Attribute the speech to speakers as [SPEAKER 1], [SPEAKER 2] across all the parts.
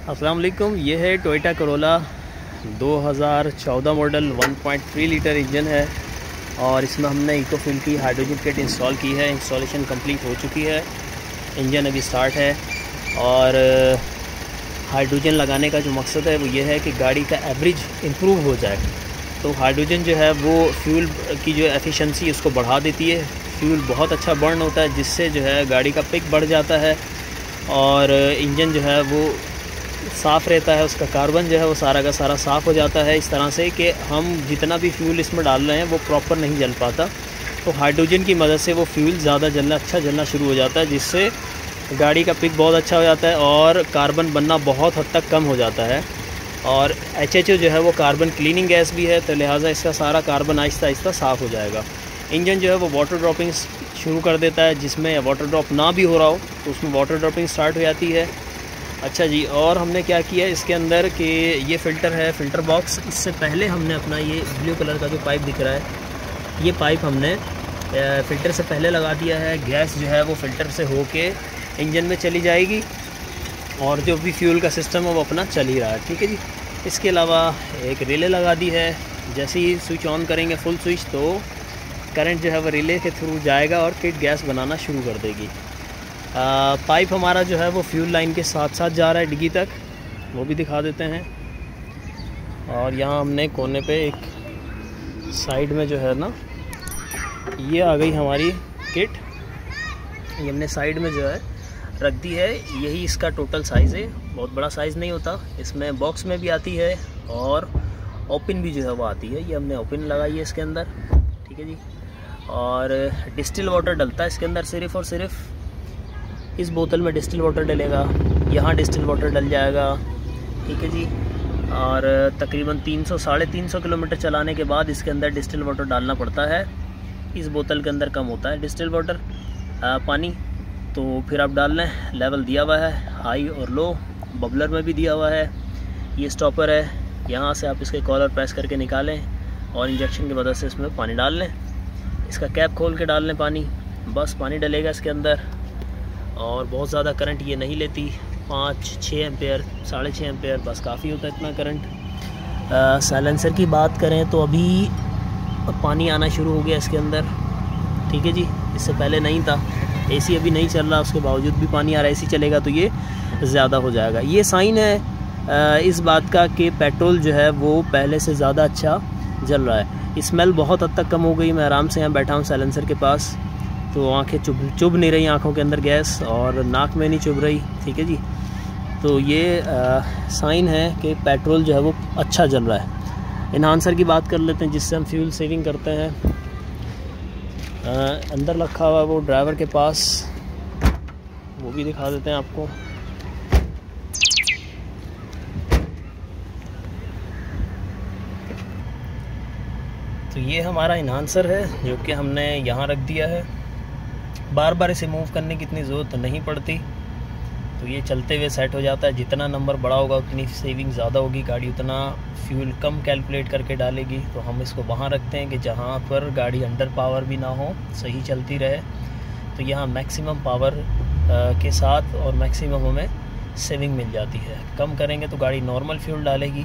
[SPEAKER 1] अस्सलाम वालेकुम। ये है Toyota Corolla 2014 model 1.3 litre engine है और इसमें हमने इकोफ्यूल की हाइड्रोजन किट इंस्टॉल की है। इंस्टॉलेशन कंप्लीट हो चुकी है। इंजन अभी स्टार्ट है और हाइड्रोजन लगाने का जो मकसद है वो ये है कि गाड़ी का एवरेज इम्प्रूव हो जाए। तो हाइड्रोजन जो है वो फ्यूल की जो एफिशिएंसी उसको बढ़ा देती है। फ्यूल बहुत अच्छा बर्न होता है जिससे जो है गाड़ी का पिक बढ़ जाता है और इंजन जो है वो साफ़ रहता है। उसका कार्बन जो है वो सारा का सारा साफ़ हो जाता है इस तरह से कि हम जितना भी फ्यूल इसमें डाल रहे हैं वो प्रॉपर नहीं जल पाता। तो हाइड्रोजन की मदद से वो फ्यूल ज़्यादा अच्छा जलना शुरू हो जाता है जिससे गाड़ी का पिक बहुत अच्छा हो जाता है और कार्बन बनना बहुत हद तक कम हो जाता है। और HHO जो है वो कार्बन क्लीनिंग गैस भी है, तो लिहाजा इसका सारा कार्बन आहिस्ता आहिस्ता साफ़ हो जाएगा। इंजन जो है वो वाटर ड्रॉपिंग शुरू कर देता है, जिसमें वाटर ड्रॉप ना भी हो रहा हो तो उसमें वाटर ड्रॉपिंग स्टार्ट हो जाती है। अच्छा जी, और हमने क्या किया इसके अंदर कि ये फ़िल्टर है, फ़िल्टर बॉक्स। इससे पहले हमने अपना ये ब्लू कलर का जो पाइप दिख रहा है ये पाइप हमने फ़िल्टर से पहले लगा दिया है। गैस जो है वो फ़िल्टर से होके इंजन में चली जाएगी और जो भी फ्यूल का सिस्टम है वो अपना चल ही रहा है। ठीक है जी। इसके अलावा एक रिले लगा दी है। जैसे ही स्विच ऑन करेंगे फुल स्विच तो करंट जो है वो रिले के थ्रू जाएगा और किट गैस बनाना शुरू कर देगी। पाइप हमारा जो है वो फ्यूल लाइन के साथ साथ जा रहा है डिग्गी तक, वो भी दिखा देते हैं। और यहाँ हमने कोने पे एक साइड में जो है ना ये आ गई हमारी किट, ये हमने साइड में जो है रख दी है। यही इसका टोटल साइज़ है, बहुत बड़ा साइज़ नहीं होता। इसमें बॉक्स में भी आती है और ओपन भी जो है वो आती है। ये हमने ओपन लगाई है इसके अंदर। ठीक है जी। और डिस्टिल वाटर डलता है इसके अंदर, सिर्फ़ और सिर्फ इस बोतल में डिस्टिल वाटर डलेगा, यहाँ डिस्टिल वाटर डल जाएगा। ठीक है जी। और तकरीबन 300-350 किलोमीटर चलाने के बाद इसके अंदर डिस्टिल वाटर डालना पड़ता है। इस बोतल के अंदर कम होता है डिस्टिल वाटर पानी, तो फिर आप डाल लें। लेवल दिया हुआ है हाई और लो, बबलर में भी दिया हुआ है। ये स्टॉपर है, यहाँ से आप इसके कॉलर प्रेस करके निकालें और इंजेक्शन की मदद से इसमें पानी डाल लें। इसका कैप खोल के डाल लें पानी, बस पानी डलेगा इसके अंदर। और बहुत ज़्यादा करंट ये नहीं लेती, 5-6 एम्पेयर 6.5 एम्पेयर बस काफ़ी होता है इतना करंट। साइलेंसर की बात करें तो अभी पानी आना शुरू हो गया इसके अंदर। ठीक है जी, इससे पहले नहीं था। AC अभी नहीं चल रहा, उसके बावजूद भी पानी आ रहा है। AC चलेगा तो ये ज़्यादा हो जाएगा। ये साइन है इस बात का कि पेट्रोल जो है वो पहले से ज़्यादा अच्छा जल रहा है। स्मेल बहुत हद तक कम हो गई। मैं आराम से यहाँ बैठा हूँ साइलेंसर के पास, तो आंखें चुभ नहीं रही, आंखों के अंदर गैस, और नाक में नहीं चुभ रही। ठीक है जी। तो ये साइन है कि पेट्रोल जो है वो अच्छा जल रहा है। इन्हांसर की बात कर लेते हैं जिससे हम फ्यूल सेविंग करते हैं। अंदर रखा हुआ वो ड्राइवर के पास, वो भी दिखा देते हैं आपको। तो ये हमारा इन्हांसर है जो कि हमने यहाँ रख दिया है। बार बार इसे मूव करने की इतनी ज़रूरत नहीं पड़ती, तो ये चलते हुए सेट हो जाता है। जितना नंबर बड़ा होगा उतनी सेविंग ज़्यादा होगी, गाड़ी उतना फ्यूल कम कैलकुलेट करके डालेगी। तो हम इसको वहाँ रखते हैं कि जहाँ पर गाड़ी अंडर पावर भी ना हो, सही चलती रहे। तो यहाँ मैक्सिमम पावर के साथ और मैक्सिमम हमें सेविंग मिल जाती है। कम करेंगे तो गाड़ी नॉर्मल फ्यूल डालेगी,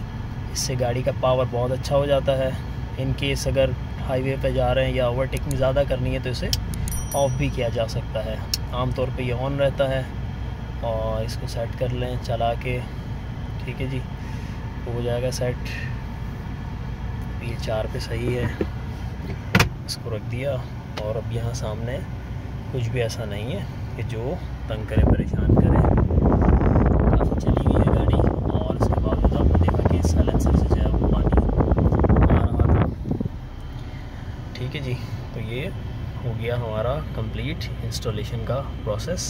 [SPEAKER 1] इससे गाड़ी का पावर बहुत अच्छा हो जाता है। इन केस अगर हाईवे पे जा रहे हैं या ओवरटेकिंग ज़्यादा करनी है तो इसे ऑफ़ भी किया जा सकता है। आमतौर पे ये ऑन रहता है। और इसको सेट कर लें चला के। ठीक है जी, हो जाएगा सेट। ये 4 पे सही है, इसको रख दिया। और अब यहाँ सामने कुछ भी ऐसा नहीं है कि जो तंग करे, परेशान करे। काफ़ी चली हुई है गाड़ी और इसके बावजूद आपने देखा कि साइलेंसर से जो है वो पानी आ रहा था। ठीक है जी। तो ये हो गया हमारा कंप्लीट इंस्टॉलेशन का प्रोसेस।